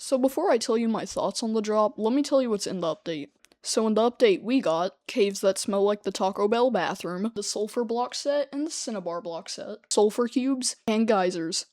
So before I tell you my thoughts on the drop, let me tell you what's in the update. So in the update we got caves that smell like the Taco Bell bathroom, the sulfur block set, and the cinnabar block set, sulfur cubes, and geysers.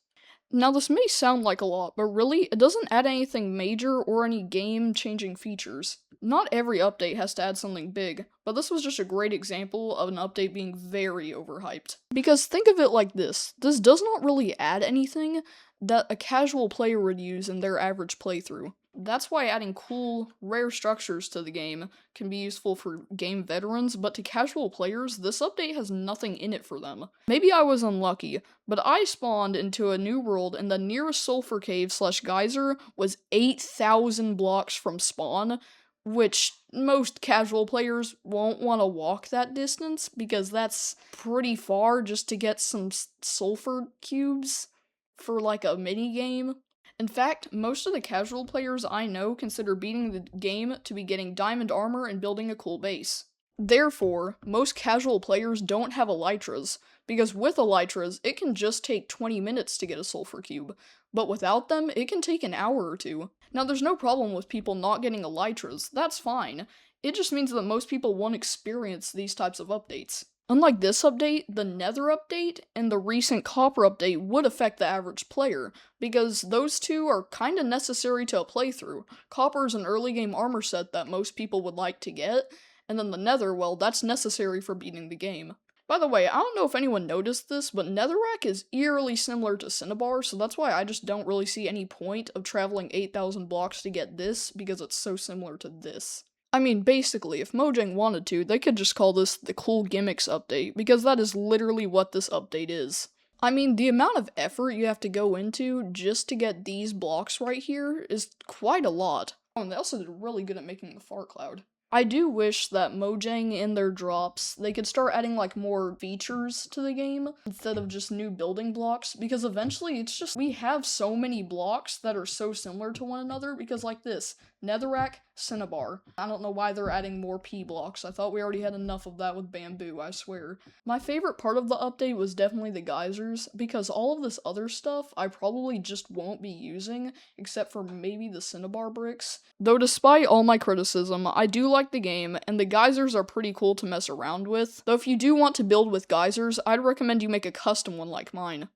Now this may sound like a lot, but really, it doesn't add anything major or any game-changing features. Not every update has to add something big, but this was just a great example of an update being very overhyped. Because think of it like this does not really add anything that a casual player would use in their average playthrough. That's why adding cool, rare structures to the game can be useful for game veterans, but to casual players, this update has nothing in it for them. Maybe I was unlucky, but I spawned into a new world and the nearest sulfur cave slash geyser was 8,000 blocks from spawn, which most casual players won't want to walk that distance because that's pretty far just to get some sulfur cubes for like a mini game. In fact, most of the casual players I know consider beating the game to be getting diamond armor and building a cool base. Therefore, most casual players don't have elytras, because with elytras, it can just take 20 minutes to get a sulfur cube, but without them, it can take an hour or two. Now there's no problem with people not getting elytras, that's fine. It just means that most people won't experience these types of updates. Unlike this update, the Nether update and the recent Copper update would affect the average player, because those two are kinda necessary to a playthrough. Copper is an early game armor set that most people would like to get, and then the Nether, well, that's necessary for beating the game. By the way, I don't know if anyone noticed this, but Netherrack is eerily similar to Cinnabar, so that's why I just don't really see any point of traveling 8,000 blocks to get this, because it's so similar to this. I mean, basically, if Mojang wanted to, they could just call this the Cool Gimmicks update, because that is literally what this update is. I mean, the amount of effort you have to go into just to get these blocks right here is quite a lot. Oh, and they also did really good at making the fart cloud. I do wish that Mojang in their drops, they could start adding like more features to the game instead of just new building blocks, because eventually it's just, we have so many blocks that are so similar to one another, because like this, Netherrack, Cinnabar. I don't know why they're adding more P blocks. I thought we already had enough of that with bamboo, I swear. My favorite part of the update was definitely the geysers, because all of this other stuff I probably just won't be using, except for maybe the Cinnabar bricks. Though despite all my criticism, I do like the game, and the geysers are pretty cool to mess around with. Though if you do want to build with geysers, I'd recommend you make a custom one like mine.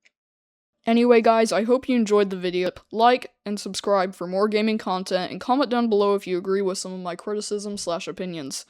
Anyway guys, I hope you enjoyed the video. Like and subscribe for more gaming content, and comment down below if you agree with some of my criticism/opinions.